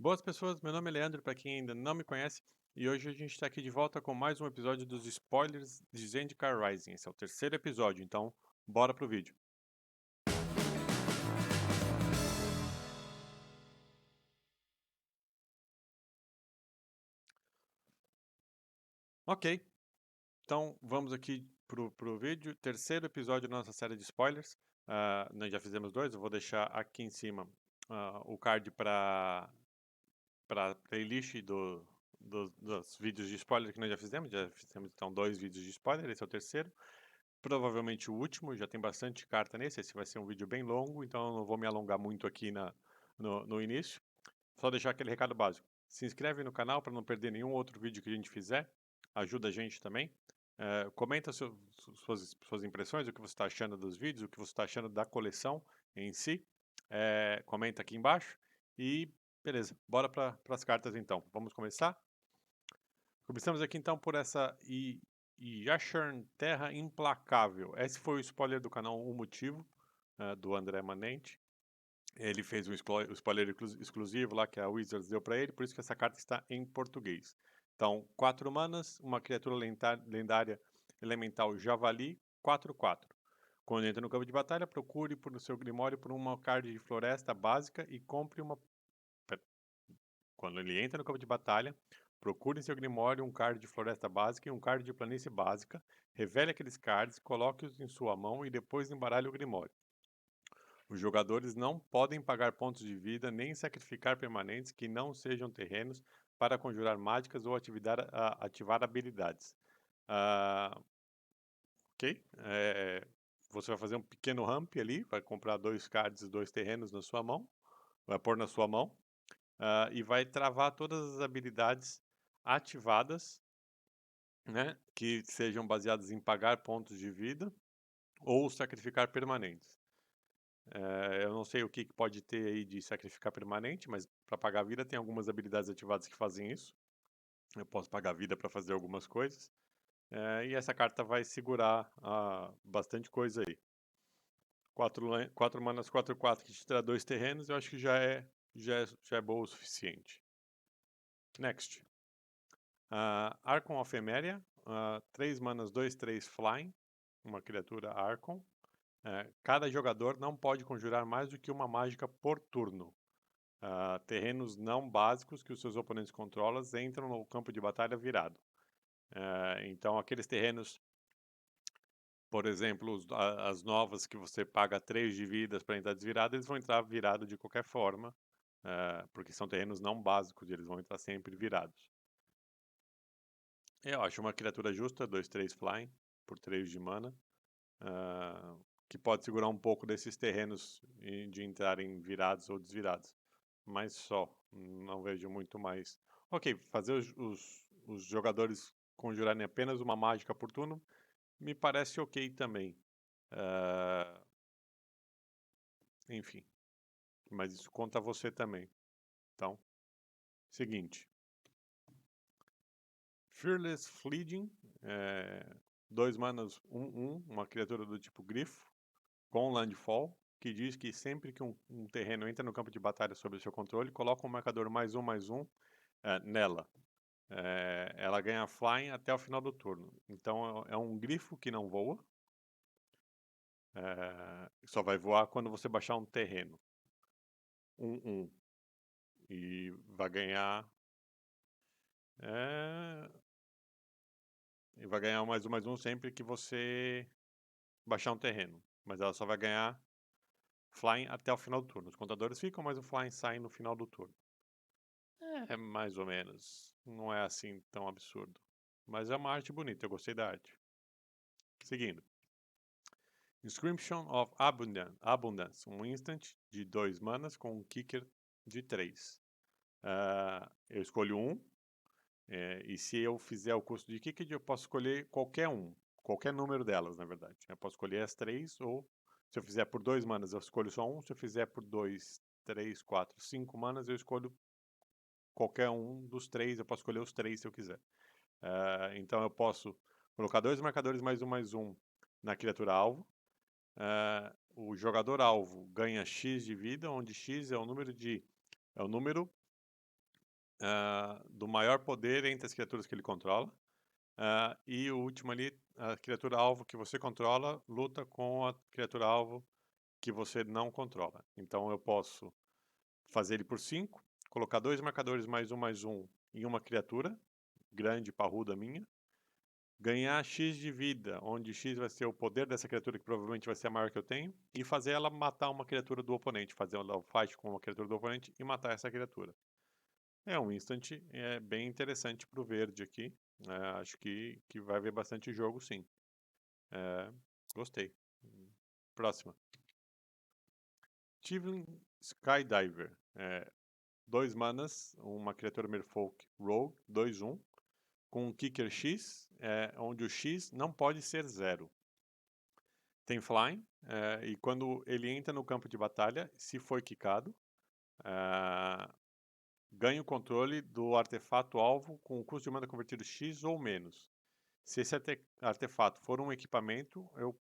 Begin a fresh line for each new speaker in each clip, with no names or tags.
Boas pessoas, meu nome é Leandro, para quem ainda não me conhece, e hoje a gente está aqui de volta com mais um episódio dos spoilers de Zendikar Rising. Esse é o terceiro episódio, então bora pro vídeo. Ok, então vamos aqui pro vídeo, terceiro episódio da nossa série de spoilers. Nós já fizemos dois, eu vou deixar aqui em cima o card para playlist dos vídeos de spoiler que nós já fizemos então dois vídeos de spoiler, esse é o terceiro. Provavelmente o último, já tem bastante carta nesse. Esse vai ser um vídeo bem longo, então eu não vou me alongar muito aqui no início. Só deixar aquele recado básico. Se inscreve no canal para não perder nenhum outro vídeo que a gente fizer. Ajuda a gente também. Comenta suas impressões, o que você está achando dos vídeos, o que você está achando da coleção em si. Comenta aqui embaixo. E beleza, bora para as cartas então. Vamos começar? Começamos aqui então por essa Yasharn Terra Implacável. Esse foi o spoiler do canal O Motivo, do André Manente. Ele fez um spoiler exclusivo lá que a Wizards deu para ele, por isso que essa carta está em português. Então, 4 manas, uma criatura lendária elemental Javali, 4/4. Quando entra no campo de batalha, procure no seu Grimório por uma card de floresta básica e compre uma. Quando ele entra no campo de batalha, procure em seu Grimório um card de floresta básica e um card de planície básica, revele aqueles cards, coloque-os em sua mão e depois embaralhe o Grimório. Os jogadores não podem pagar pontos de vida nem sacrificar permanentes que não sejam terrenos para conjurar mágicas ou ativar habilidades. Ah, ok? Você vai fazer um pequeno ramp ali, vai comprar 2 cards e 2 terrenos na sua mão, vai pôr na sua mão, e vai travar todas as habilidades ativadas, né, que sejam baseadas em pagar pontos de vida ou sacrificar permanentes. Eu não sei o que pode ter aí de sacrificar permanente, mas para pagar vida tem algumas habilidades ativadas que fazem isso. Eu posso pagar vida para fazer algumas coisas. E essa carta vai segurar bastante coisa aí. 4 manas 4/4 que te dá 2 terrenos, eu acho que já é boa o suficiente. Next. Archon of Emeria, 3 manas 2/3 Flying, uma criatura Archon. Cada jogador não pode conjurar mais do que uma mágica por turno. Terrenos não básicos que os seus oponentes controlam entram no campo de batalha virado. Então, aqueles terrenos, por exemplo, as novas que você paga 3 de vidas para entrar desvirado, eles vão entrar virado de qualquer forma, porque são terrenos não básicos e eles vão entrar sempre virados. Eu acho uma criatura justa, 2/3 Flying, por 3 de mana, que pode segurar um pouco desses terrenos de entrarem virados ou desvirados. Mas só, não vejo muito mais. Ok, fazer os jogadores conjurarem apenas uma mágica por turno me parece ok também. Enfim, mas isso conta a você também. Então, seguinte. Fearless Fleeing, 2 manas 1/1, uma criatura do tipo grifo, com landfall, que diz que sempre que um terreno entra no campo de batalha sob seu controle, coloca um marcador +1/+1 nela. Ela ganha flying até o final do turno. Então é um grifo que não voa. Só vai voar quando você baixar um terreno. 1/1. E vai ganhar. É, e vai ganhar um +1/+1 sempre que você baixar um terreno. Mas ela só vai ganhar flying até o final do turno. Os contadores ficam, mas o flying sai no final do turno. É mais ou menos. Não é assim tão absurdo. Mas é uma arte bonita, eu gostei da arte. Seguindo. Inscription of Abundance, um instant de 2 manas com um kicker de 3. Eu escolho um, e se eu fizer o custo de kicker, eu posso escolher qualquer número delas, na verdade. Eu posso escolher as 3, ou se eu fizer por 2 manas, eu escolho só um. Se eu fizer por 2, 3, 4, 5 manas, eu escolho qualquer um dos 3. Eu posso escolher os 3 se eu quiser. Então eu posso colocar 2 marcadores +1/+1 na criatura alvo. O jogador alvo ganha X de vida, onde X é o número do maior poder entre as criaturas que ele controla. E o último ali, a criatura alvo que você controla luta com a criatura alvo que você não controla. Então eu posso fazer ele por 5, colocar 2 marcadores +1/+1 em uma criatura, grande, parruda minha, ganhar X de vida, onde X vai ser o poder dessa criatura, que provavelmente vai ser a maior que eu tenho, e fazer ela matar uma criatura do oponente, fazer um fight com uma criatura do oponente e matar essa criatura. É um instant bem interessante pro verde aqui. Acho que vai haver bastante jogo, sim. Gostei. Próxima. Tiefling Skydiver. 2 manas, uma criatura Merfolk Rogue, 2/1, com um Kicker X, onde o X não pode ser 0. Tem Flying, e quando ele entra no campo de batalha, se for quicado, ganha o controle do artefato alvo com o custo de mana convertido X ou menos. Se esse artefato for um equipamento, eu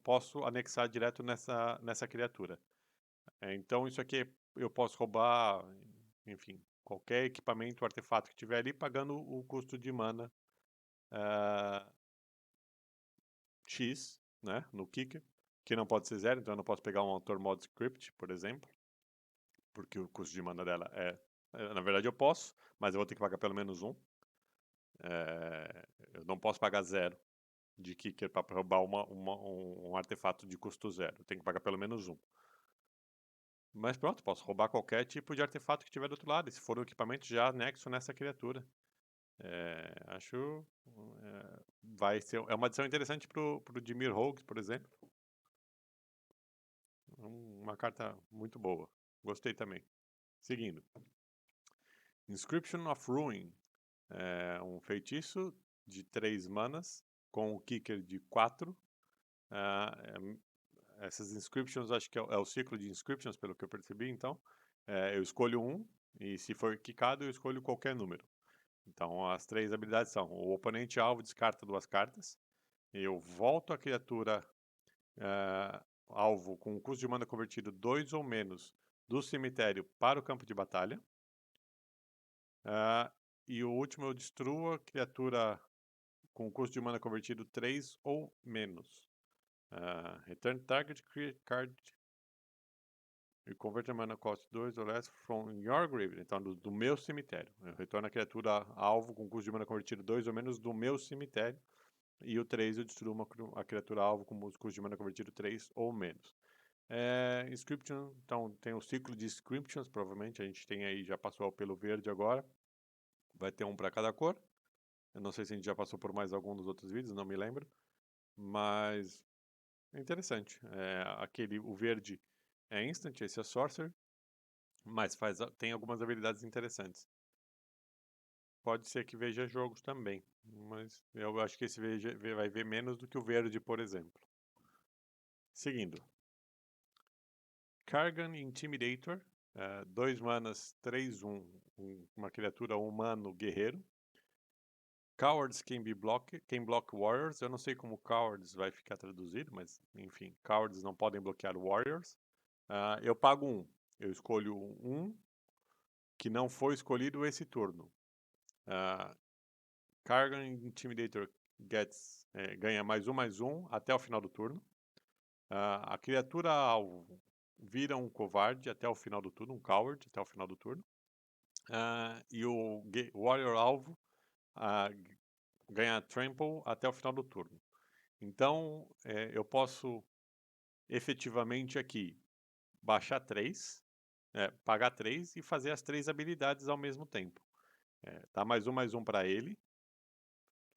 posso anexar direto nessa criatura. Então isso aqui eu posso roubar, enfim, qualquer equipamento ou artefato que tiver ali, pagando o custo de mana X, né, no Kicker, que não pode ser 0, então eu não posso pegar um Author Mod Script, por exemplo, porque o custo de mana dela na verdade eu posso, mas eu vou ter que pagar pelo menos 1. Eu não posso pagar 0 de Kicker para roubar um artefato de custo 0. Eu tenho que pagar pelo menos 1. Mas pronto, posso roubar qualquer tipo de artefato que tiver do outro lado. E se for um equipamento, já anexo nessa criatura. Acho. Vai ser. É uma adição interessante pro Dimir Rogue, por exemplo. Uma carta muito boa. Gostei também. Seguindo. Inscription of Ruin. Um feitiço de 3 manas com o kicker de 4. Essas inscriptions, acho que é o ciclo de inscriptions, pelo que eu percebi, então. Eu escolho um, e se for quicado, eu escolho qualquer número. Então, as 3 habilidades são: o oponente alvo descarta 2 cartas, eu volto a criatura alvo com o custo de mana convertido 2 ou menos do cemitério para o campo de batalha. E o último, eu destruo a criatura com o custo de mana convertido 3 ou menos. Return target card e convert a mana cost 2 or less from your graveyard. Então, do meu cemitério. Eu retorno a criatura alvo com custo de mana convertido 2 ou menos do meu cemitério. E o 3 eu destruo a criatura alvo com custo de mana convertido 3 ou menos. Inscription, então tem o ciclo de Inscriptions, provavelmente a gente tem aí, já passou pelo verde agora. Vai ter um para cada cor. Eu não sei se a gente já passou por mais algum dos outros vídeos, não me lembro. Mas é interessante. O verde é instant, esse é Sorcerer. Mas tem algumas habilidades interessantes. Pode ser que veja jogos também, mas eu acho que esse vai ver menos do que o verde, por exemplo. Seguindo. Kargan Intimidator. 2 manas, 3/1. Uma criatura humano guerreiro. Cowards can block warriors. Eu não sei como cowards vai ficar traduzido, mas enfim, cowards não podem bloquear warriors. Eu pago 1. Eu escolho um que não foi escolhido esse turno. Kargan Intimidator ganha +1/+1 até o final do turno. A criatura alvo vira um covarde até o final do turno, um coward até o final do turno. E o warrior alvo ganha trample até o final do turno. Então, eu posso efetivamente aqui baixar 3, pagar 3 e fazer as 3 habilidades ao mesmo tempo. Dá +1/+1 para ele.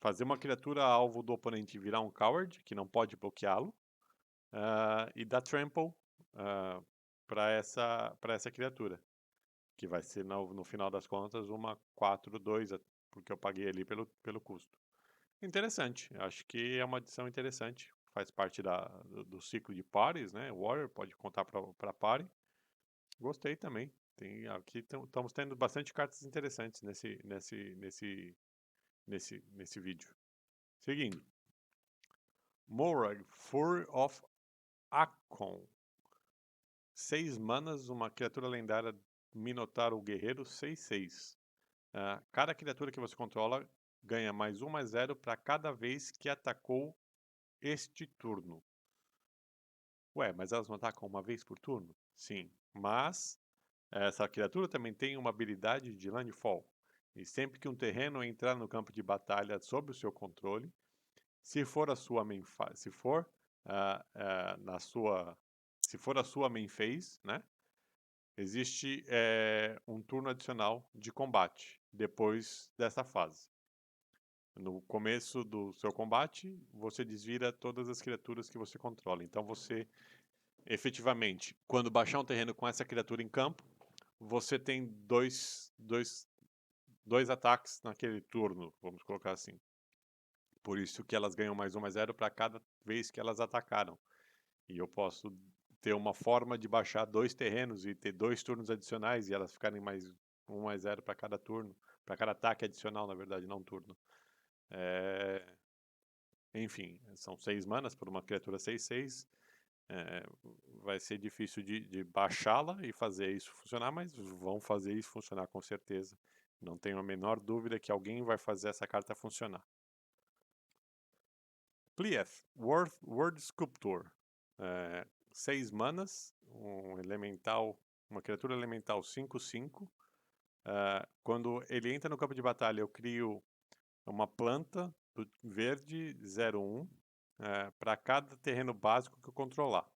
Fazer uma criatura alvo do oponente virar um coward, que não pode bloqueá-lo. E dar trample para essa criatura. Que vai ser, no final das contas, uma 4/2, porque eu paguei ali pelo custo. Interessante. Acho que é uma adição interessante. Faz parte do ciclo de pares, né? Warrior pode contar para party. Gostei também. Aqui estamos tendo bastante cartas interessantes nesse vídeo. Seguindo. Morag, Fury of Akon. 6 manas, uma criatura lendária Minotauro Guerreiro, 6/6. Cada criatura que você controla ganha +1/+0 para cada vez que atacou este turno. Ué, mas elas não atacam uma vez por turno? Sim, mas essa criatura também tem uma habilidade de landfall. E sempre que um terreno entrar no campo de batalha sob o seu controle, se for a sua main se for se for a sua main phase, né? Existe um turno adicional de combate depois dessa fase. No começo do seu combate, você desvira todas as criaturas que você controla. Então você, efetivamente, quando baixar um terreno com essa criatura em campo, você tem dois ataques naquele turno, vamos colocar assim. Por isso que elas ganham +1/+0 para cada vez que elas atacaram. E eu posso ter uma forma de baixar 2 terrenos e ter 2 turnos adicionais e elas ficarem +1/+0 para cada turno, para cada ataque adicional, na verdade, não turno. Enfim, são 6 manas por uma criatura 6/6. Vai ser difícil de baixá-la e fazer isso funcionar, mas vão fazer isso funcionar com certeza. Não tenho a menor dúvida que alguém vai fazer essa carta funcionar. Plieth, Word Sculptor. 6 manas, uma criatura elemental 5/5. Quando ele entra no campo de batalha, eu crio uma planta verde 0/1 para cada terreno básico que eu controlar.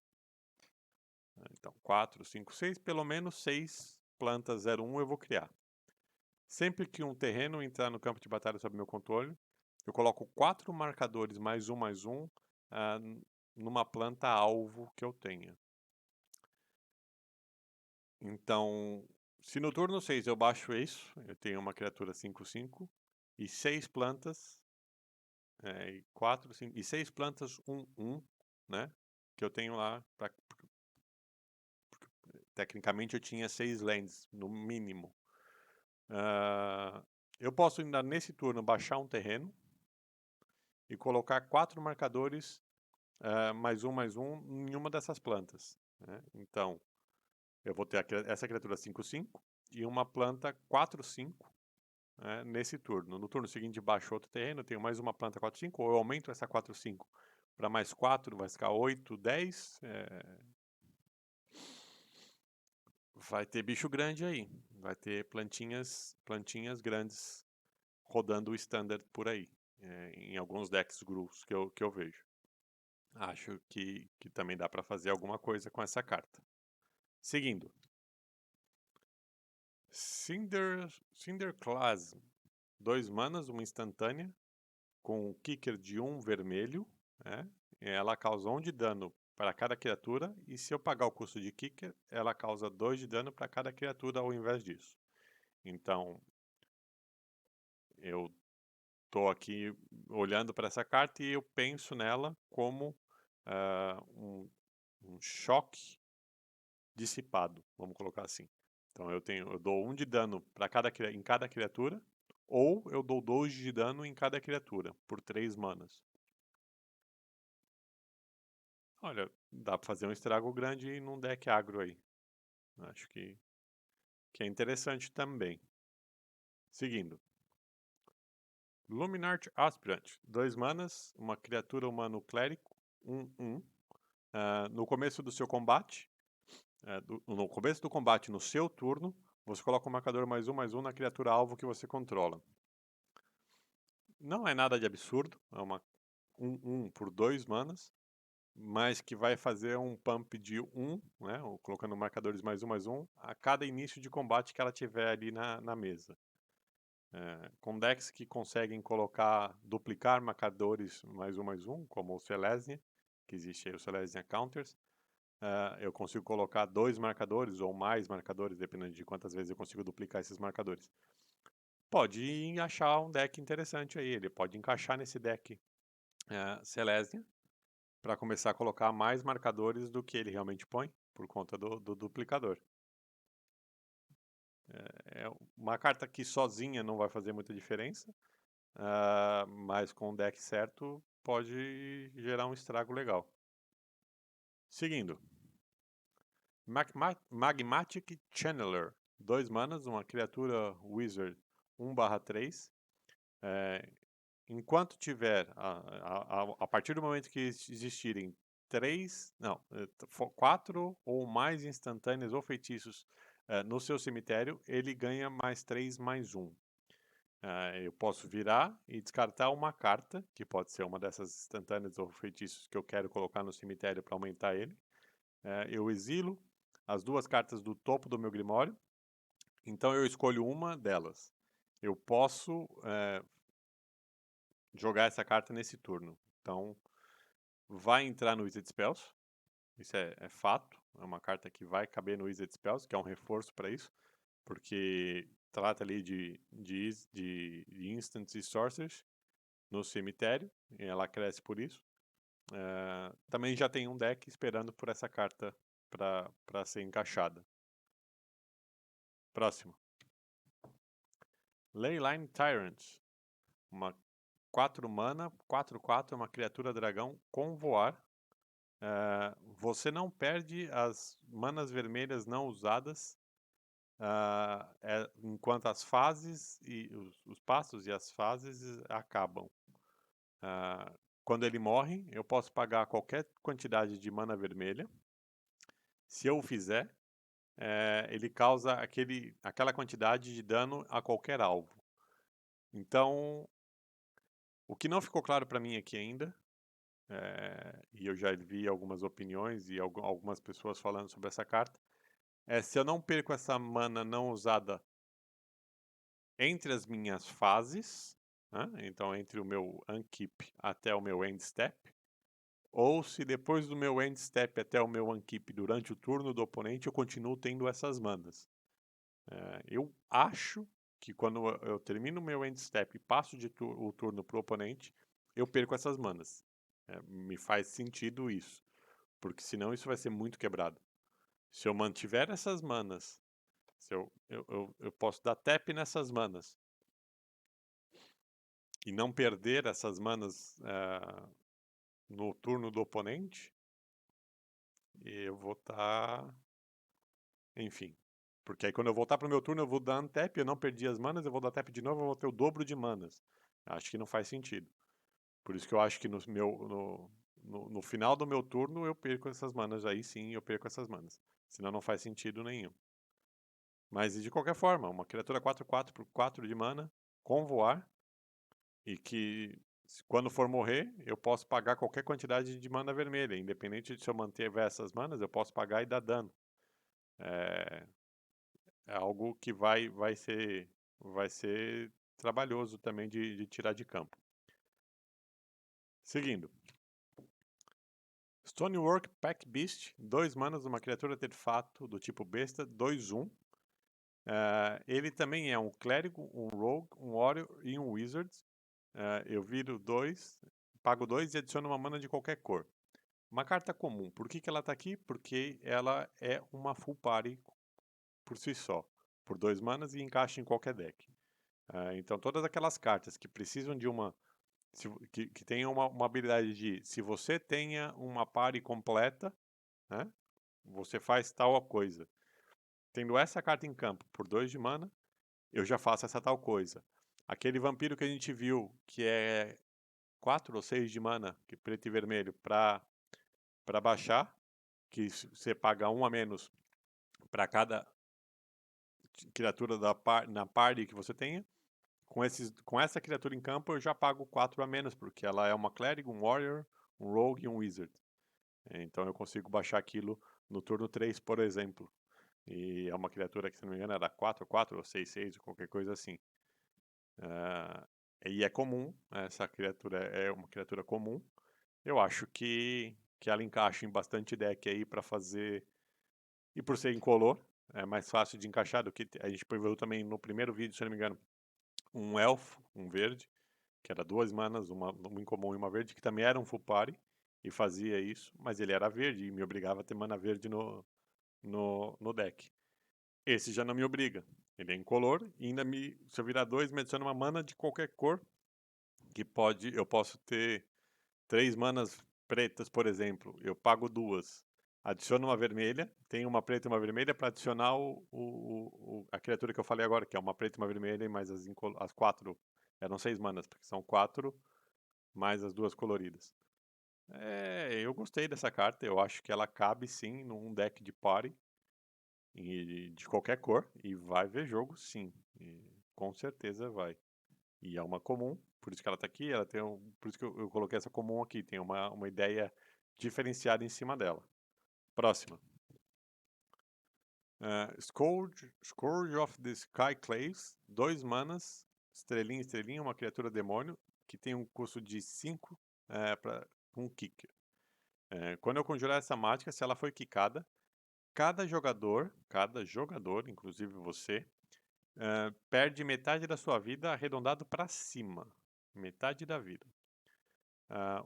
Então, 4, 5, 6, pelo menos 6 plantas 0/1 eu vou criar. Sempre que um terreno entrar no campo de batalha sob meu controle, eu coloco 4 marcadores +1/+1 numa planta alvo que eu tenha. Então, se no turno 6 eu baixo isso, eu tenho uma criatura 5/5 e 6 plantas, e 4, 5, e 6 plantas 1/1, né? Que eu tenho lá. Tecnicamente eu tinha 6 lands, no mínimo. Eu posso ainda nesse turno baixar um terreno e colocar 4 marcadores +1/+1 em uma dessas plantas. Né? Então, eu vou ter essa criatura 5/5 e uma planta 4/5 nesse turno. No turno seguinte, baixo outro terreno, eu tenho mais uma planta 4/5, ou eu aumento essa 4/5 para mais 4, vai ficar 8, 10. Vai ter bicho grande aí. Vai ter plantinhas grandes rodando o standard por aí. Em alguns decks grus que eu vejo. Acho que também dá para fazer alguma coisa com essa carta. Seguindo. Cinderclaw. 2 manas, uma instantânea, com um kicker de 1 vermelho. Ela causa 1 de dano para cada criatura, e se eu pagar o custo de kicker, ela causa 2 de dano para cada criatura ao invés disso. Então, eu estou aqui olhando para essa carta e eu penso nela como um choque dissipado, vamos colocar assim. Então eu dou 1 de dano em cada criatura, ou eu dou 2 de dano em cada criatura, por 3 manas. Olha, dá pra fazer um estrago grande num deck agro aí. Acho que é interessante também. Seguindo. Luminart Aspirant. 2 manas, uma criatura humano clérigo, 1/1. No começo do seu combate, no começo do combate, no seu turno, você coloca um marcador +1/+1 na criatura alvo que você controla. Não é nada de absurdo, é uma 1/1 por 2 manas, mas que vai fazer um pump de 1, né, colocando marcadores +1/+1, a cada início de combate que ela tiver ali na mesa. Com decks que conseguem duplicar marcadores +1/+1, como o Selesnya, que existe aí o Selesnya Counters, eu consigo colocar 2 marcadores ou mais marcadores, dependendo de quantas vezes eu consigo duplicar esses marcadores. Pode achar um deck interessante aí, ele pode encaixar nesse deck Selesnya, para começar a colocar mais marcadores do que ele realmente põe, por conta do duplicador. É uma carta que sozinha não vai fazer muita diferença, mas com o deck certo pode gerar um estrago legal. Seguindo. Magmatic Channeler. 2 manas, uma criatura wizard 1/3. Enquanto tiver, a partir do momento que existirem 4 ou mais instantâneas ou feitiços no seu cemitério, ele ganha mais 3/1. Eu posso virar e descartar uma carta, que pode ser uma dessas instantâneas ou feitiços que eu quero colocar no cemitério para aumentar ele. Eu exilo as 2 cartas do topo do meu Grimório, então eu escolho uma delas. Eu posso jogar essa carta nesse turno. Então, vai entrar no Wizard Spells, isso é fato, é uma carta que vai caber no Wizard Spells, que é um reforço para isso, porque trata ali de instants e sorcerers no cemitério, e ela cresce por isso. Também já tem um deck esperando por essa carta para ser encaixada. Próximo. Leyline Tyrant. Uma 4 mana, 4/4, uma criatura dragão com voar. Você não perde as manas vermelhas não usadas enquanto as fases e os passos e as fases acabam. Quando ele morre, eu posso pagar qualquer quantidade de mana vermelha. Se eu o fizer, ele causa aquela quantidade de dano a qualquer alvo. Então, o que não ficou claro para mim aqui ainda, e eu já vi algumas opiniões e algumas pessoas falando sobre essa carta, se eu não perco essa mana não usada entre as minhas fases, né? Então entre o meu Unkeep até o meu End Step, ou se depois do meu End Step até o meu Unkeep durante o turno do oponente eu continuo tendo essas manas. Eu acho que quando eu termino o meu End Step e passo o turno para o oponente, eu perco essas manas. Me faz sentido isso, porque senão isso vai ser muito quebrado. Se eu mantiver essas manas, se eu posso dar tap nessas manas e não perder essas manas no turno do oponente, eu vou estar... Enfim. Porque aí quando eu voltar pro meu turno eu vou dar untap, eu não perdi as manas, eu vou dar tap de novo, eu vou ter o dobro de manas. Acho que não faz sentido. Por isso que eu acho que no final do meu turno eu perco essas manas. Aí sim eu perco essas manas. Senão não faz sentido nenhum. Mas de qualquer forma, uma criatura 4/4 por 4 de mana, com voar, e que quando for morrer, eu posso pagar qualquer quantidade de mana vermelha. Independente de se eu manter essas manas, eu posso pagar e dar dano. É algo que vai ser trabalhoso também de tirar de campo. Seguindo. Stonework Pack Beast, 2 manas, uma criatura artefato do tipo besta, 2/1. Ele também é um clérigo, um rogue, um warrior e um wizard. Eu viro 2, pago 2 e adiciono uma mana de qualquer cor. Uma carta comum. Por que ela está aqui? Porque ela é uma full party por si só. Por 2 manas e encaixa em qualquer deck. Então todas aquelas cartas que precisam de uma... que tenham uma habilidade de... Se você tenha uma party completa, né, você faz tal coisa. Tendo essa carta em campo por 2 de mana, eu já faço essa tal coisa. Aquele vampiro que a gente viu, que é 4 ou 6 de mana, que preto e vermelho, para baixar, que você paga 1 a menos para cada criatura na party que você tenha. Com essa criatura em campo, eu já pago 4 a menos, porque ela é uma clérigo, um warrior, um rogue e um wizard. Então eu consigo baixar aquilo no turno 3, por exemplo. E é uma criatura que, se não me engano, era 4/4 ou 6/6 ou qualquer coisa assim. E é comum, essa criatura é uma criatura comum. Eu acho que ela encaixa em bastante deck aí para fazer... E por ser incolor, é mais fácil de encaixar do que... A gente viu também no primeiro vídeo, se não me engano, um elfo, um verde, que era 2 manas, uma incomum e uma verde, que também era um full party e fazia isso, mas ele era verde e me obrigava a ter mana verde no deck. Esse já não me obriga. Ele é incolor e ainda se eu virar 2, me adiciona uma mana de qualquer cor, que eu posso ter 3 manas pretas, por exemplo. Eu pago 2. Adiciona uma vermelha, tem uma preta e uma vermelha para adicionar a criatura que eu falei agora, que é uma preta e uma vermelha, e mais as 4. Eram 6 manas, porque são 4 mais as 2 coloridas. Eu gostei dessa carta, eu acho que ela cabe sim num deck de party, e de qualquer cor, e vai ver jogo sim. E com certeza vai. E é uma comum, por isso que ela tá aqui, por isso que eu coloquei essa comum aqui, tem uma ideia diferenciada em cima dela. Próxima. Scourge of the Skyclaves, 2 manas, estrelinha, estrelinha, uma criatura demônio, que tem um custo de 5 para um kicker. Quando eu conjurar essa mágica, se ela foi quicada, cada jogador, inclusive você, perde metade da sua vida arredondado para cima. Metade da vida.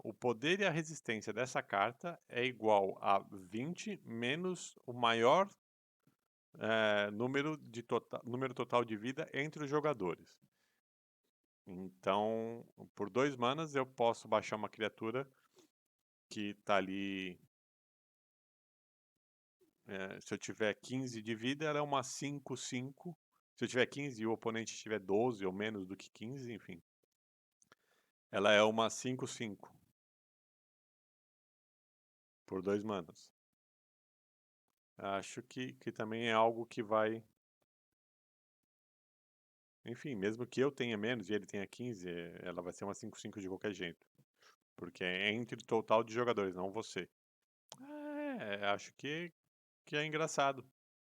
O poder e a resistência dessa carta é igual a 20 menos o maior número total de vida entre os jogadores. Então, por 2 manas, eu posso baixar uma criatura que tá ali. Se eu tiver 15 de vida, ela é uma 5/5. Se eu tiver 15 e o oponente tiver 12 ou menos do que 15, enfim. Ela é uma 5/5. Por 2 manas. Acho que também é algo que vai. Enfim, mesmo que eu tenha menos e ele tenha 15, ela vai ser uma 5/5 de qualquer jeito. Porque é entre o total de jogadores, não você. Acho que é engraçado.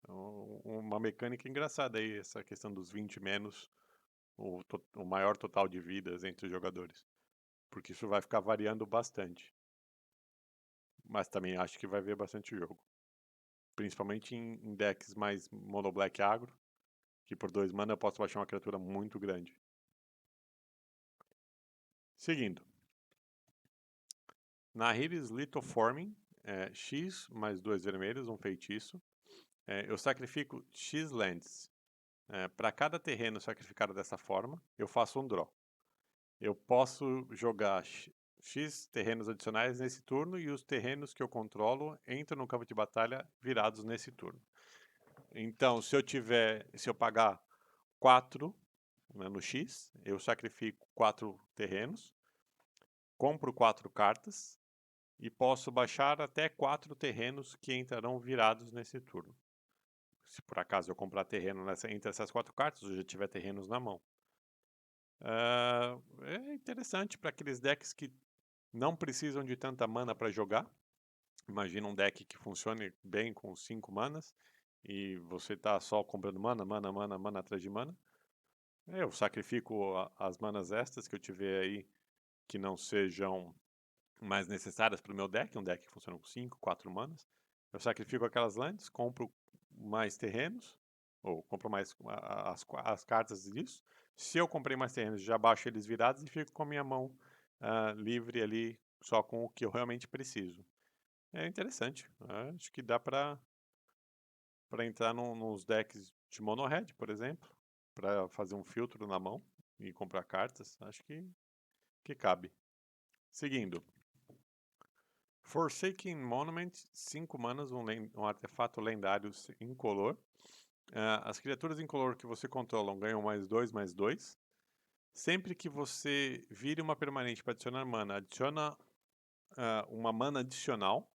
Uma mecânica engraçada aí, essa questão dos 20 menos o maior total de vidas entre os jogadores. Porque isso vai ficar variando bastante. Mas também acho que vai ver bastante jogo. Principalmente em decks mais mono black agro, que por 2 mana eu posso baixar uma criatura muito grande. Seguindo. Nahiri's Lithoforming, X mais 2 vermelhos, um feitiço. Eu sacrifico X lands. Para cada terreno sacrificado dessa forma, eu faço um draw. Eu posso jogar X terrenos adicionais nesse turno e os terrenos que eu controlo entram no campo de batalha virados nesse turno. Então, se eu pagar 4 no X, eu sacrifico 4 terrenos, compro 4 cartas e posso baixar até 4 terrenos que entrarão virados nesse turno. Se por acaso eu comprar terreno entre essas 4 cartas, eu já tiver terrenos na mão. É interessante para aqueles decks que não precisam de tanta mana para jogar. Imagina um deck que funcione bem com 5 manas e você tá só comprando mana atrás de mana. Eu sacrifico as manas extras que eu tiver aí que não sejam mais necessárias para o meu deck, um deck que funciona com 5, 4 manas. Eu sacrifico aquelas lands, compro mais terrenos, ou compro mais as cartas disso. Se eu comprei mais terrenos, já baixo eles virados e fico com a minha mão livre ali, só com o que eu realmente preciso. É interessante. Acho que dá para entrar nos decks de mono red, por exemplo, para fazer um filtro na mão e comprar cartas. Acho que cabe. Seguindo. Forsaken Monument, 5 manas, um artefato lendário incolor. As criaturas incolor que você controla ganham +2/+2. Sempre que você vire uma permanente para adicionar mana, adiciona uma mana adicional.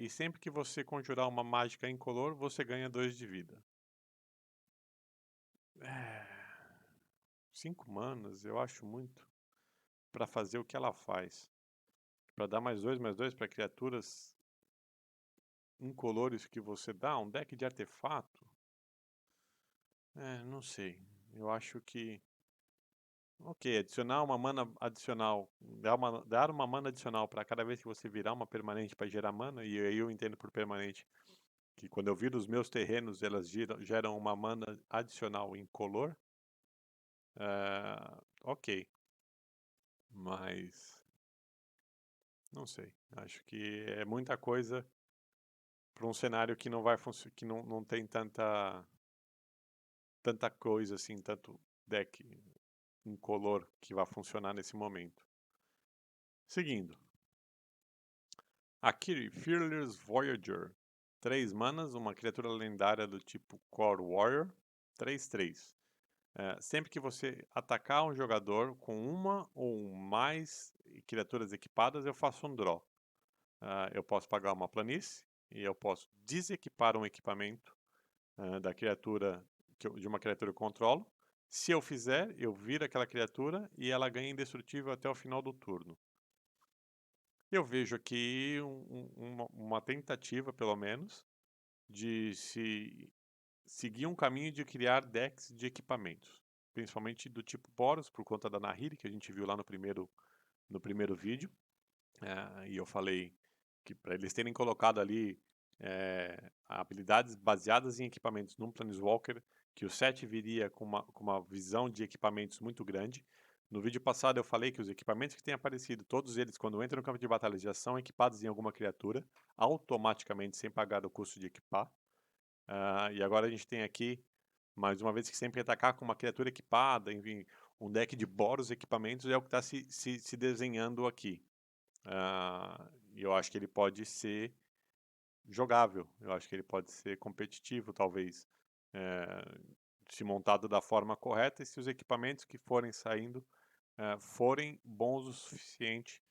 E sempre que você conjurar uma mágica incolor, você ganha 2 de vida. 5 manas, eu acho muito para fazer o que ela faz. Para dar +2/+2 para criaturas incolores que você dá, um deck de artefato. Não sei. Eu acho que. Ok, adicionar uma mana adicional. Dar uma mana adicional para cada vez que você virar uma permanente para gerar mana. E aí eu entendo por permanente que quando eu viro os meus terrenos, elas geram uma mana adicional incolor. Ok. Mas. Não sei. Acho que é muita coisa para um cenário que não vai que não tem tanta coisa assim, tanto deck incolor que vai funcionar nesse momento. Seguindo. Akiri, Fearless Voyager. 3 manas, uma criatura lendária do tipo Core Warrior. 3/3. Sempre que você atacar um jogador com uma ou mais criaturas equipadas, eu faço um draw. Eu posso pagar uma planície e eu posso desequipar um equipamento da criatura de uma criatura que eu controlo. Se eu fizer, eu viro aquela criatura e ela ganha indestrutível até o final do turno. Eu vejo aqui uma tentativa, pelo menos, de se seguir um caminho de criar decks de equipamentos. Principalmente do tipo Boros, por conta da Nahiri, que a gente viu lá no primeiro vídeo. E eu falei que para eles terem colocado ali habilidades baseadas em equipamentos num Planeswalker, que o set viria com uma visão de equipamentos muito grande. No vídeo passado eu falei que os equipamentos que têm aparecido, todos eles, quando entram no campo de batalha, já são equipados em alguma criatura, automaticamente, sem pagar o custo de equipar. E agora a gente tem aqui, mais uma vez, que sempre atacar com uma criatura equipada, enfim, um deck de Boros equipamentos é o que está se desenhando aqui. E eu acho que ele pode ser jogável, eu acho que ele pode ser competitivo, talvez, se montado da forma correta e se os equipamentos que forem saindo forem bons o suficiente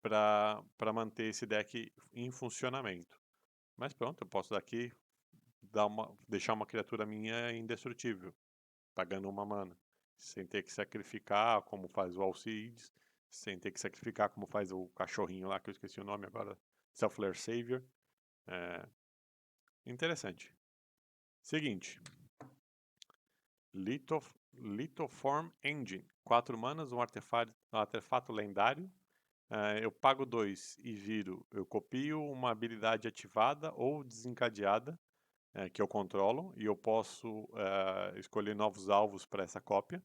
para manter esse deck em funcionamento. Mas pronto, eu posso daqui deixar uma criatura minha indestrutível, pagando uma mana, sem ter que sacrificar, como faz o Alcides, sem ter que sacrificar, como faz o cachorrinho lá, que eu esqueci o nome agora, Selfless Savior. Interessante. Seguinte. Lithoform Engine. 4 manas, um artefato lendário. Eu pago 2 e viro. Eu copio uma habilidade ativada ou desencadeada que eu controlo. E eu posso escolher novos alvos para essa cópia.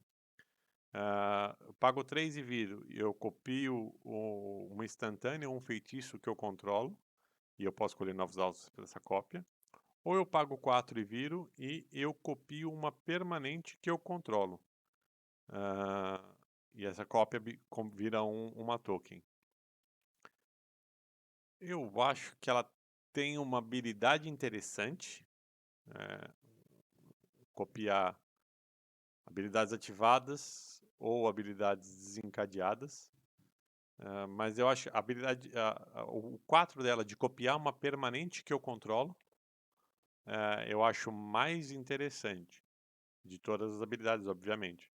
Eu pago 3 e viro. Eu copio uma instantânea ou um feitiço que eu controlo. E eu posso escolher novos alvos para essa cópia. Ou eu pago 4 e viro e eu copio uma permanente que eu controlo. E essa cópia vira uma token. Eu acho que ela tem uma habilidade interessante. Copiar habilidades ativadas ou habilidades desencadeadas. Mas eu acho a habilidade, o 4 dela de copiar uma permanente que eu controlo, eu acho mais interessante. De todas as habilidades, obviamente.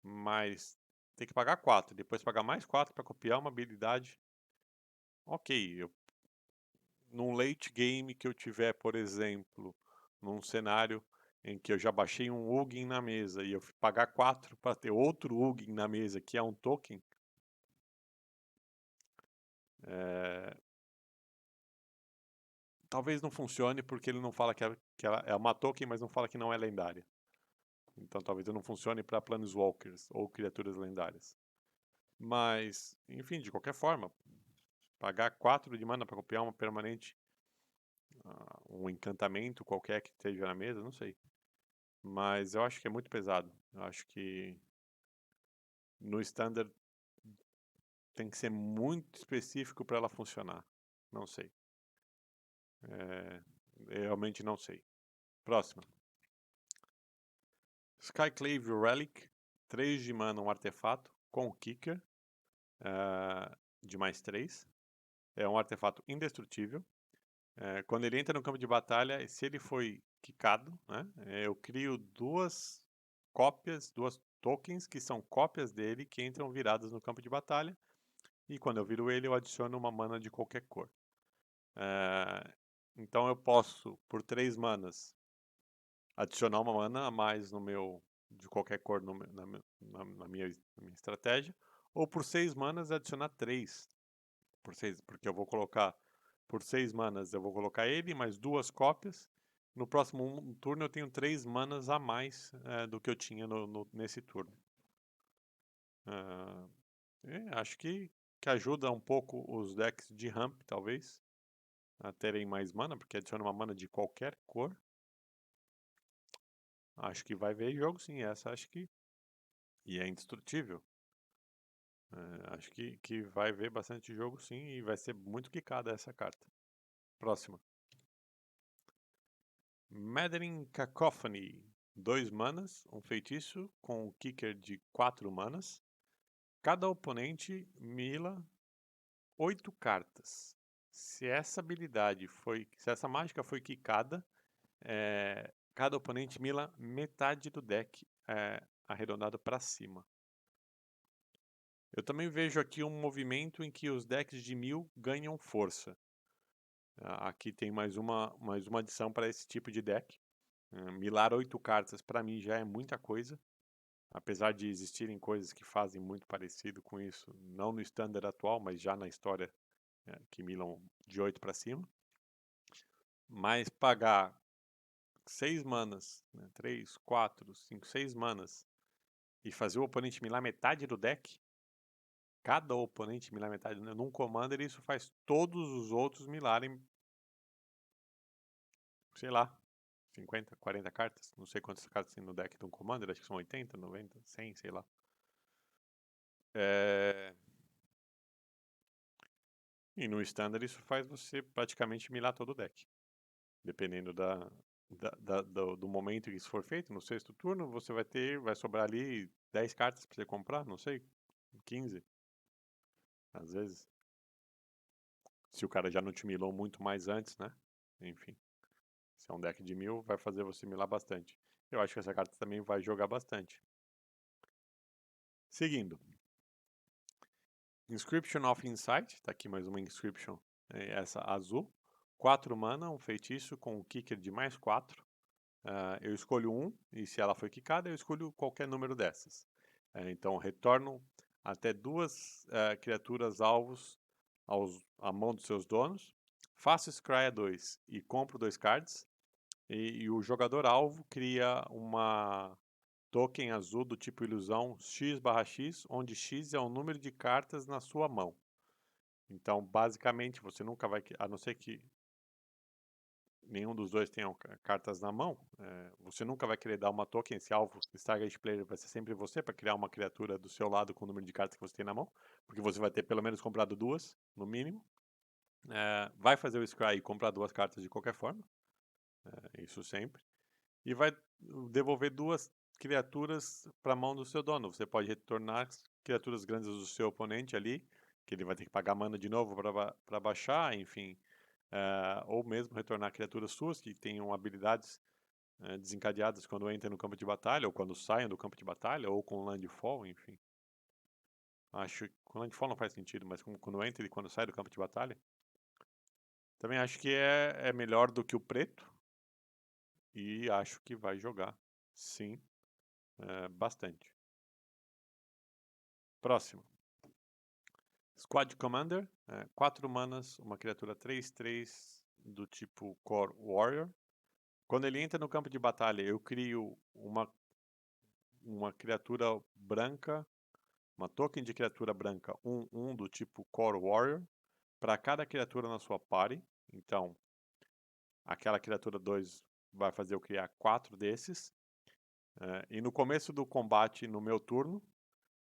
Mas tem que pagar 4, depois pagar mais 4 para copiar uma habilidade. Ok, num late game que eu tiver, por exemplo, num cenário em que eu já baixei um Ugin na mesa e eu pagar 4 para ter outro Ugin na mesa, que é um token, talvez não funcione porque ele não fala que ela é uma token, mas não fala que não é lendária. Então talvez não funcione para Planeswalkers ou criaturas lendárias. Mas, enfim, de qualquer forma, pagar 4 de mana para copiar uma permanente, um encantamento qualquer que esteja na mesa, não sei. Mas eu acho que é muito pesado. Eu acho que no standard tem que ser muito específico para ela funcionar. Não sei. Eu realmente não sei. Próxima. Skyclave Relic. 3 de mana, um artefato com kicker. De mais 3. É um artefato indestrutível. Quando ele entra no campo de batalha, se ele foi quicado, né, eu crio duas tokens que são cópias dele que entram viradas no campo de batalha. E quando eu viro ele, eu adiciono uma mana de qualquer cor. Então eu posso, por 3 manas, adicionar uma mana a mais no meu de qualquer cor na minha estratégia. Ou por 6 manas adicionar 3. Por 6, porque eu vou colocar por 6 manas, eu vou colocar ele mais 2 cópias. No próximo turno eu tenho 3 manas a mais do que eu tinha nesse turno. Acho que ajuda um pouco os decks de ramp, talvez, a terem mais mana, porque adiciona uma mana de qualquer cor. Acho que vai ver jogo sim, essa acho que. E é indestrutível. Acho que vai ver bastante jogo sim e vai ser muito quicada essa carta. Próxima. Maddering Cacophony. 2 manas, um feitiço com o kicker de 4 manas. Cada oponente mila 8 cartas. Se essa mágica foi quicada, cada oponente mila metade do deck arredondado para cima. Eu também vejo aqui um movimento em que os decks de 1000 ganham força. Aqui tem mais uma adição para esse tipo de deck. Milar 8 cartas para mim já é muita coisa. Apesar de existirem coisas que fazem muito parecido com isso, não no standard atual, mas já na história, que milam de 8 para cima. Mas pagar 6 manas, 3, 4, 5, 6 manas, e fazer o oponente milar metade do deck, cada oponente milar metade, num commander isso faz todos os outros milarem, sei lá, 50, 40 cartas, não sei quantas cartas tem no deck de um commander, acho que são 80, 90, 100, sei lá. E no standard isso faz você praticamente milar todo o deck. Dependendo do momento que isso for feito, no sexto turno, você vai sobrar ali 10 cartas para você comprar, não sei, 15, às vezes. Se o cara já não te milou muito mais antes, né? Enfim, se é um deck de 1000, vai fazer você milar bastante. Eu acho que essa carta também vai jogar bastante. Seguindo. Inscription of Insight, tá aqui mais uma Inscription, essa azul. 4 mana, um feitiço com um kicker de mais 4. Eu escolho um, e se ela foi quicada, eu escolho qualquer número dessas. Então, retorno até 2 criaturas alvos à mão dos seus donos. Faço Scry a 2 e compro 2 cards. E o jogador alvo cria uma token azul do tipo ilusão X/X, onde X é o número de cartas na sua mão. Então, basicamente, você nunca vai, a não ser que nenhum dos dois tenham cartas na mão, você nunca vai querer dar uma token. Esse alvo Stargate Player vai ser sempre você para criar uma criatura do seu lado com o número de cartas que você tem na mão, porque você vai ter pelo menos comprado 2, no mínimo. Vai fazer o Scry e comprar 2 cartas de qualquer forma, isso sempre. E vai devolver 2 criaturas para a mão do seu dono. Você pode retornar criaturas grandes do seu oponente ali, que ele vai ter que pagar mana de novo para baixar, enfim. Ou mesmo retornar criaturas suas que tenham habilidades desencadeadas quando entram no campo de batalha, ou quando saem do campo de batalha, ou com landfall, enfim. Acho que com landfall não faz sentido, mas quando entra e quando sai do campo de batalha. Também acho que é melhor do que o preto, e acho que vai jogar, sim, bastante. Próximo. Squad Commander, 4 manas, uma criatura 3/3 do tipo Core Warrior. Quando ele entra no campo de batalha, eu crio uma criatura branca, uma token de criatura branca 1/1 do tipo Core Warrior, para cada criatura na sua party. Então, aquela criatura 2 vai fazer eu criar 4 desses. E no começo do combate, no meu turno,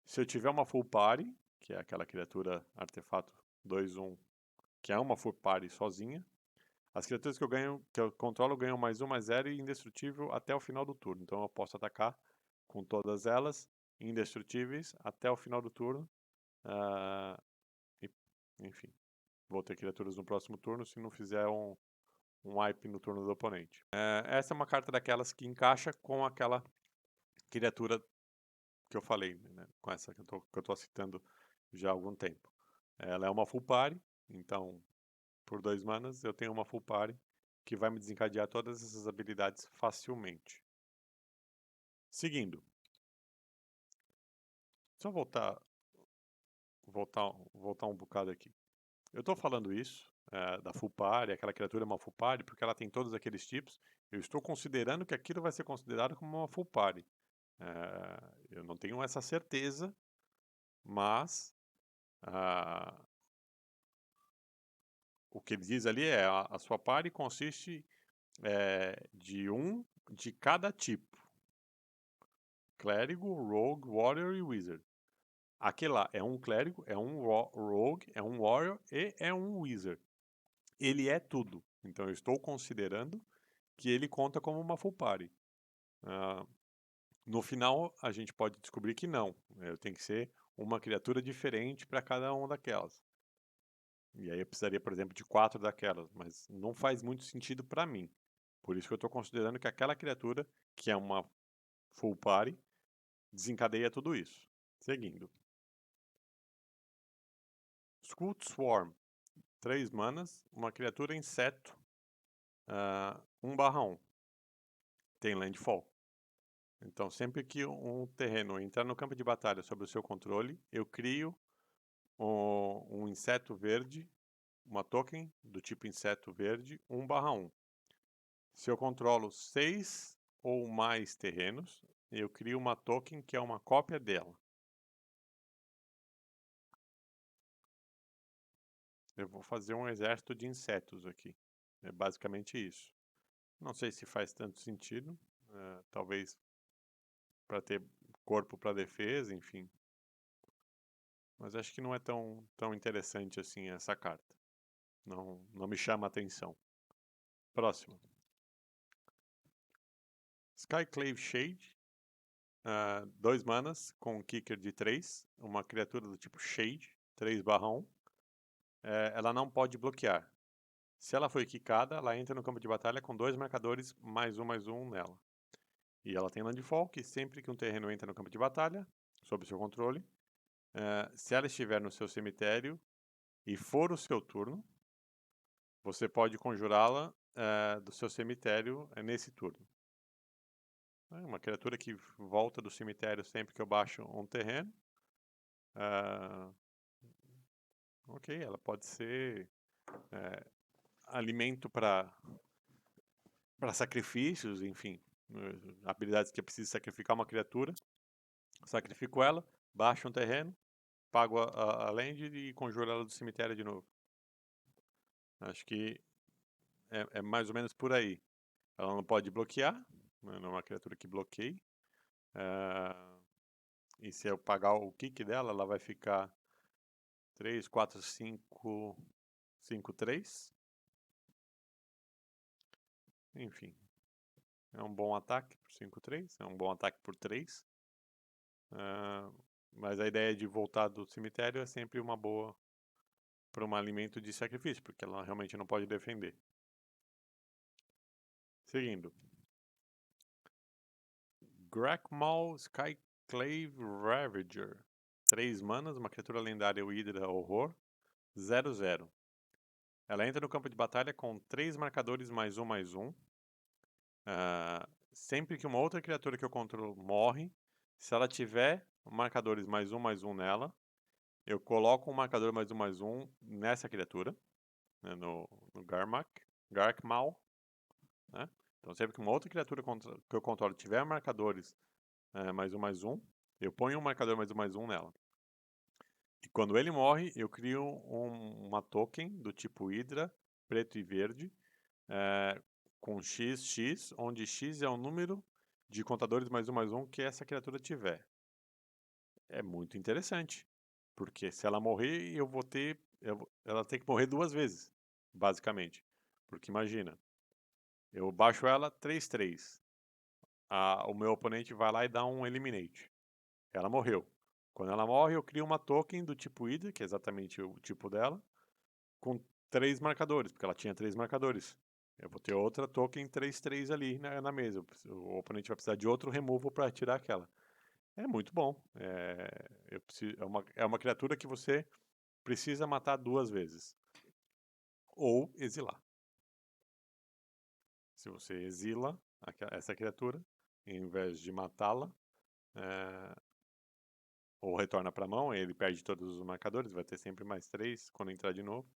se eu tiver uma full party, que é aquela criatura artefato 2/1, que é uma full party sozinha, as criaturas que eu controlo ganham +1/+0 e indestrutível até o final do turno. Então eu posso atacar com todas elas indestrutíveis até o final do turno. Enfim, vou ter criaturas no próximo turno se não fizer um wipe no turno do oponente. Essa é uma carta daquelas que encaixa com aquela criatura que eu falei, né? Com essa que eu tô citando já há algum tempo. Ela é uma full party, então por 2 manas eu tenho uma full party que vai me desencadear todas essas habilidades facilmente. Seguindo. Só voltar um bocado aqui. Eu estou falando isso, da full party, aquela criatura é uma full party, porque ela tem todos aqueles tipos. Eu estou considerando que aquilo vai ser considerado como uma full party. Eu não tenho essa certeza, mas o que ele diz ali é a sua party consiste de um de cada tipo. Clérigo, Rogue, Warrior e Wizard. Aquele lá é um clérigo, é um rogue, é um warrior e é um wizard. Ele é tudo. Então eu estou considerando que ele conta como uma full party. No final, a gente pode descobrir que não. Tem que ser uma criatura diferente para cada uma daquelas. E aí eu precisaria, por exemplo, de 4 daquelas, mas não faz muito sentido para mim. Por isso que eu estou considerando que aquela criatura, que é uma full party, desencadeia tudo isso. Seguindo. Scout Swarm. 3 manas, uma criatura inseto, 1/1. Tem landfall. Então, sempre que um terreno entrar no campo de batalha sob o seu controle, eu crio um inseto verde, uma token do tipo inseto verde, 1/1. Se eu controlo 6 ou mais terrenos, eu crio uma token que é uma cópia dela. Eu vou fazer um exército de insetos aqui. É basicamente isso. Não sei se faz tanto sentido. Talvez para ter corpo para defesa, enfim. Mas acho que não é tão interessante assim essa carta. Não me chama a atenção. Próximo. Skyclave Shade. 2 manas com um kicker de 3. Uma criatura do tipo Shade, 3/1. Ela não pode bloquear. Se ela foi quicada, ela entra no campo de batalha com 2 marcadores +1/+1 nela. E ela tem landfall, que sempre que um terreno entra no campo de batalha, sob seu controle, se ela estiver no seu cemitério e for o seu turno, você pode conjurá-la do seu cemitério nesse turno. É uma criatura que volta do cemitério sempre que eu baixo um terreno. Ok, ela pode ser alimento para sacrifícios, enfim. Habilidades que eu preciso sacrificar uma criatura. Sacrifico ela, baixo um terreno, pago a land e conjuro ela do cemitério de novo. Acho que é mais ou menos por aí. Ela não pode bloquear, não é uma criatura que bloqueie. E se eu pagar o kick dela, ela vai ficar 3, 4, 5, 5, 3. Enfim, é um bom ataque por 5, 3. É um bom ataque por 3. Mas a ideia de voltar do cemitério é sempre uma boa para um alimento de sacrifício, porque ela realmente não pode defender. Seguindo. Grakmaw Skyclave Ravager. 3 manas, uma criatura lendária Hydra Horror. 0/0. Ela entra no campo de batalha com 3 marcadores +1/1. Sempre que uma outra criatura que eu controlo morre, se ela tiver marcadores +1/1 nela, eu coloco um marcador +1/1 nessa criatura, né, no Garkmaw. Né? Então sempre que uma outra criatura que eu controlo tiver marcadores +1/1, eu ponho um marcador +1/1 nela. E quando ele morre, eu crio uma token do tipo Hydra, preto e verde, com XX, onde X é o número de contadores +1/1 que essa criatura tiver. É muito interessante, porque se ela morrer, ela tem que morrer 2 vezes, basicamente. Porque imagina, eu baixo ela 3/3. O meu oponente vai lá e dá um Eliminate. Ela morreu. Quando ela morre, eu crio uma token do tipo Hydra, que é exatamente o tipo dela, com 3 marcadores, porque ela tinha 3 marcadores. Eu vou ter outra token 3/3 ali na mesa. O oponente vai precisar de outro removal para tirar aquela. É muito bom. É uma criatura que você precisa matar 2 vezes. Ou exilar. Se você exila essa criatura, em vez de matá-la, ou retorna para a mão, ele perde todos os marcadores, vai ter sempre mais 3 quando entrar de novo.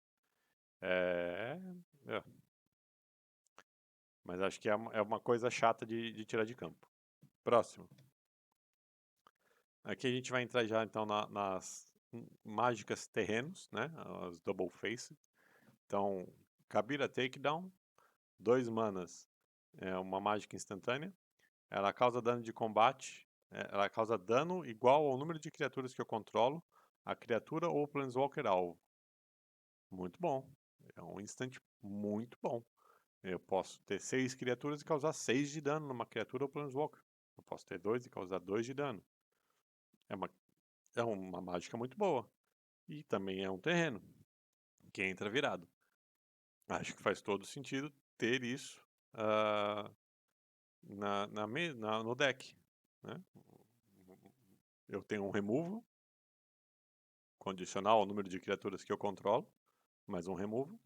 Mas acho que é uma coisa chata de tirar de campo. Próximo. Aqui a gente vai entrar já então nas mágicas terrenos, né? As Double Face. Então, Kabira Takedown, 2 manas, é uma mágica instantânea. Ela causa dano de combate ela causa dano igual ao número de criaturas que eu controlo, a criatura ou Planeswalker alvo. Muito bom. É um instant muito bom. Eu posso ter 6 criaturas e causar 6 de dano numa criatura ou Planeswalker. Eu posso ter 2 e causar 2 de dano. É uma mágica muito boa. E também é um terreno que entra virado. Acho que faz todo sentido ter isso no deck. Né? Eu tenho um removal, condicional ao número de criaturas que eu controlo, mais um removal.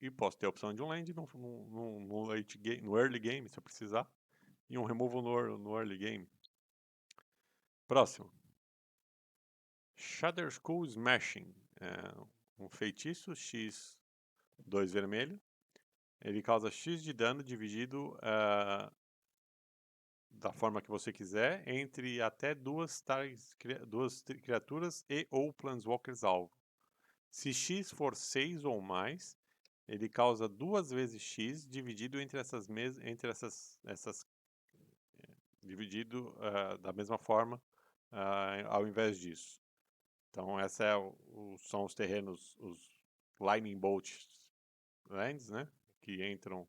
E posso ter a opção de um land no early game, se eu precisar. E um removal no early game. Próximo. Shadowskull Smashing. Um feitiço X 2 vermelho. Ele causa X de dano dividido da forma que você quiser entre até duas criaturas e ou Planeswalkers alvo. Se X for 6 ou mais, ele causa 2 vezes X dividido entre dividido da mesma forma ao invés disso. Então essa são os terrenos, os Lightning Bolt Lands, né? Que entram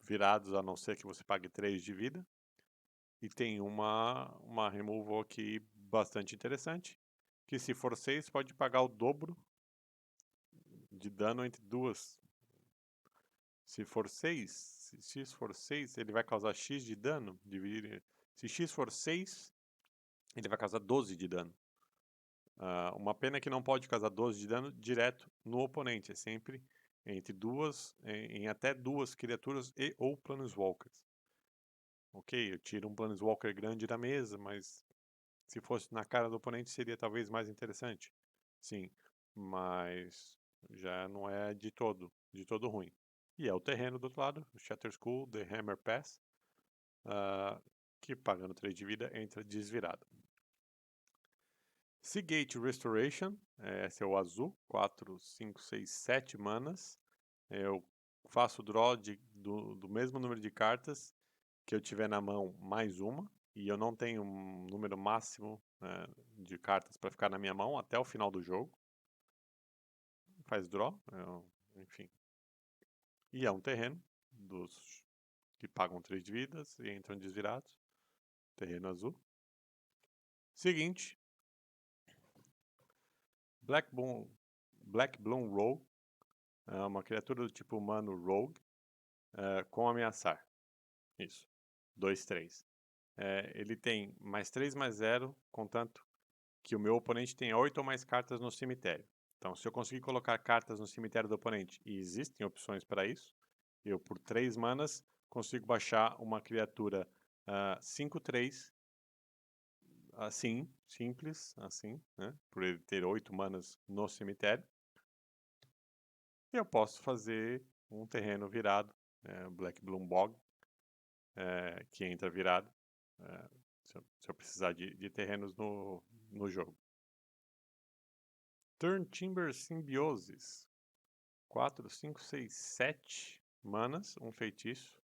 virados a não ser que você pague 3 de vida. E tem uma removal aqui bastante interessante, que se for 6 pode pagar o dobro de dano entre duas. Se for 6, se X for 6, ele vai causar X de dano. Se X for 6, ele vai causar 12 de dano. Uma pena que não pode causar 12 de dano direto no oponente. É sempre em até duas criaturas e ou Planeswalkers. Ok, eu tiro um Planeswalker grande da mesa, mas se fosse na cara do oponente seria talvez mais interessante. Sim, mas já não é de todo ruim. E é o terreno do outro lado, o Shatterskull, The Hammer Pass, que pagando 3 de vida entra desvirado. Seagate Restoration, esse é o azul, 4, 5, 6, 7 manas. Eu faço draw do mesmo número de cartas que eu tiver na mão mais uma, e eu não tenho um número máximo de cartas para ficar na minha mão até o final do jogo. Faz draw, enfim. E é um terreno dos que pagam 3 de vidas e entram desvirados. Terreno azul. Seguinte. Black Bloom Rogue. É uma criatura do tipo humano Rogue com ameaçar. Isso. 2, 3. Ele tem mais 3, mais 0, contanto que o meu oponente tenha 8 ou mais cartas no cemitério. Então, se eu conseguir colocar cartas no cemitério do oponente, e existem opções para isso, eu, por 3 manas, consigo baixar uma criatura 5/3, assim, simples, assim, né? Por ele ter 8 manas no cemitério. E eu posso fazer um terreno virado, Black Bloom Bog, que entra virado, se eu precisar de terrenos no jogo. Turntimber Symbiosis. 4, 5, 6, 7 manas, um feitiço.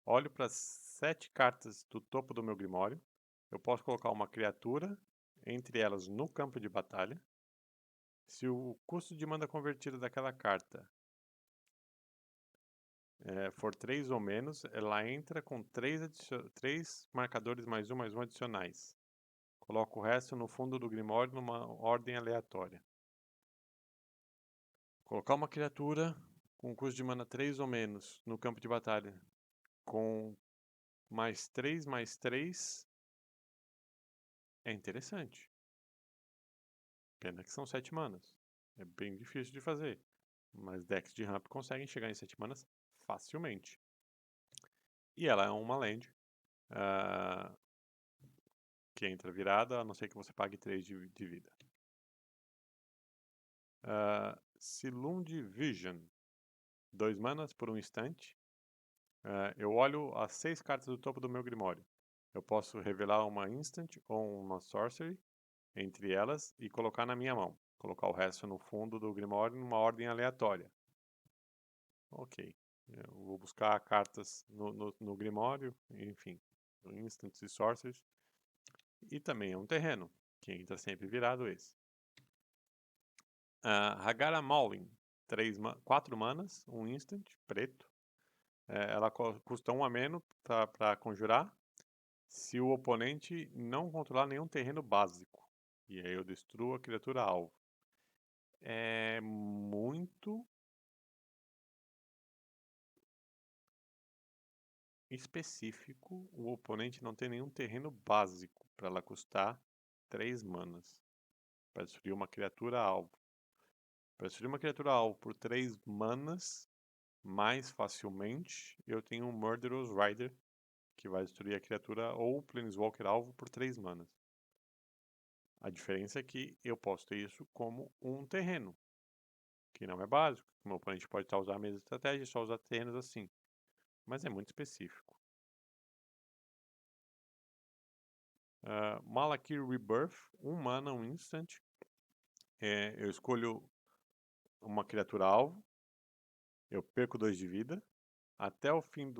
Olho para 7 cartas do topo do meu Grimório. Eu posso colocar uma criatura entre elas no campo de batalha. Se o custo de mana convertido daquela carta for 3 ou menos, ela entra com 3 marcadores mais um adicionais. Coloco o resto no fundo do Grimório numa ordem aleatória. Colocar uma criatura com custo de mana 3 ou menos no campo de batalha com mais 3 é interessante. Pena que são 7 manas. É bem difícil de fazer. Mas decks de ramp conseguem chegar em 7 manas facilmente. E ela é uma land que entra virada, a não ser que você pague 3 de vida. Silund Vision. 2 manas por um instante. Eu olho as 6 cartas do topo do meu Grimório. Eu posso revelar uma instant ou uma sorcery entre elas e colocar na minha mão. Colocar o resto no fundo do Grimório numa ordem aleatória. Ok. Eu vou buscar cartas no Grimório, enfim, instants e sorceries, E também é um terreno, que entra sempre virado esse. Hagara Maulin, 4 manas, um instant, preto. Ela custa 1 a menos para conjurar, se o oponente não controlar nenhum terreno básico. E aí eu destruo a criatura alvo. É muito específico o oponente não ter nenhum terreno básico para ela custar 3 manas. Para destruir uma criatura alvo. Para destruir uma criatura alvo por 3 manas, mais facilmente, eu tenho um Murderous Rider, que vai destruir a criatura ou o Planeswalker alvo por 3 manas. A diferença é que eu posso ter isso como um terreno, que não é básico. O meu oponente pode estar usando a mesma estratégia e só usar terrenos assim. Mas é muito específico. Malakir Rebirth, 1 mana, um instant. Eu escolho uma criatura alvo. Eu perco 2 de vida. Até o fim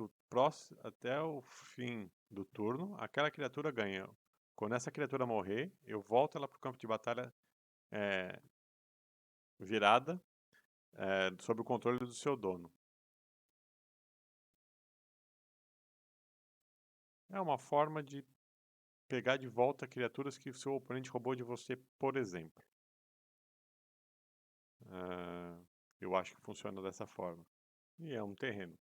do turno, aquela criatura ganha. Quando essa criatura morrer, eu volto ela para o campo de batalha virada, sob o controle do seu dono. É uma forma de pegar de volta criaturas que o seu oponente roubou de você, por exemplo. Eu acho que funciona dessa forma. E é um terreno.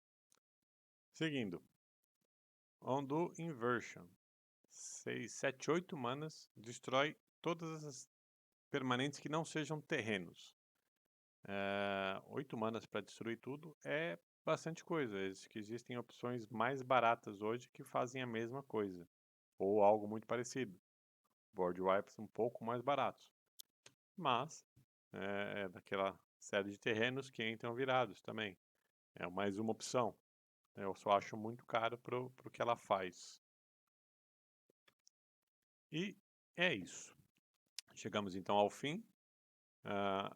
Seguindo. Ondu Inversion. 6, 7, 8 manas. Destrói todas as permanentes que não sejam terrenos. 8 manas para destruir tudo é bastante coisa. Existem opções mais baratas hoje que fazem a mesma coisa. Ou algo muito parecido. Board wipes um pouco mais baratos. Mas é daquela série de terrenos que entram virados também. É mais uma opção. Eu só acho muito caro pro que ela faz. E é isso. Chegamos então ao fim.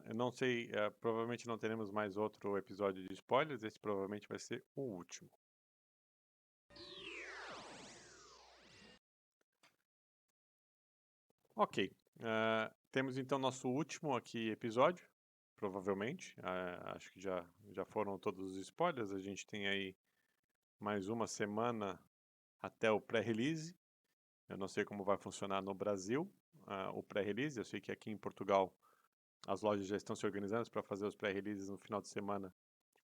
Eu não sei, provavelmente não teremos mais outro episódio de spoilers. Esse provavelmente vai ser o último. Ok. Temos então nosso último aqui episódio. Provavelmente. Acho que já foram todos os spoilers. A gente tem aí mais uma semana até o pré-release. Eu não sei como vai funcionar no Brasil o pré-release. Eu sei que aqui em Portugal as lojas já estão se organizando para fazer os pré-releases no final de semana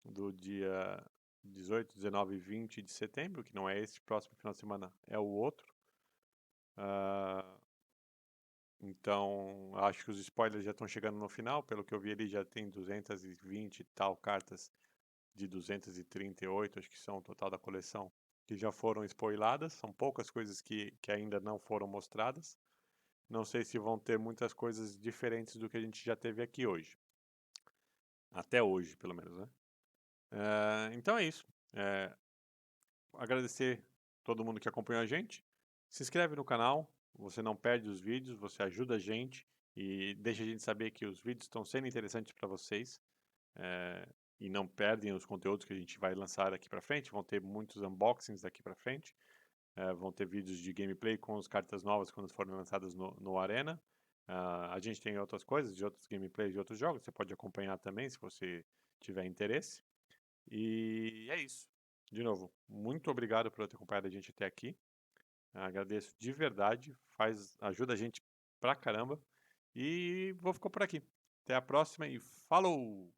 do dia 18, 19 e 20 de setembro, que não é esse próximo final de semana, é o outro. Então, acho que os spoilers já estão chegando no final. Pelo que eu vi, ele já tem 220 e tal cartas de 238, acho que são o total da coleção, que já foram spoiladas. São poucas coisas que ainda não foram mostradas. Não sei se vão ter muitas coisas diferentes do que a gente já teve aqui hoje. Até hoje, pelo menos, né? Então é isso. Agradecer todo mundo que acompanhou a gente. Se inscreve no canal, você não perde os vídeos, você ajuda a gente e deixa a gente saber que os vídeos estão sendo interessantes para vocês. E não perdem os conteúdos que a gente vai lançar daqui para frente. Vão ter muitos unboxings daqui para frente. Vão ter vídeos de gameplay com as cartas novas quando forem lançadas no Arena. A gente tem outras coisas, de outros gameplays de outros jogos. Você pode acompanhar também se você tiver interesse. E é isso. De novo, muito obrigado por ter acompanhado a gente até aqui. Agradeço de verdade. Ajuda a gente pra caramba. E vou ficar por aqui. Até a próxima e falou!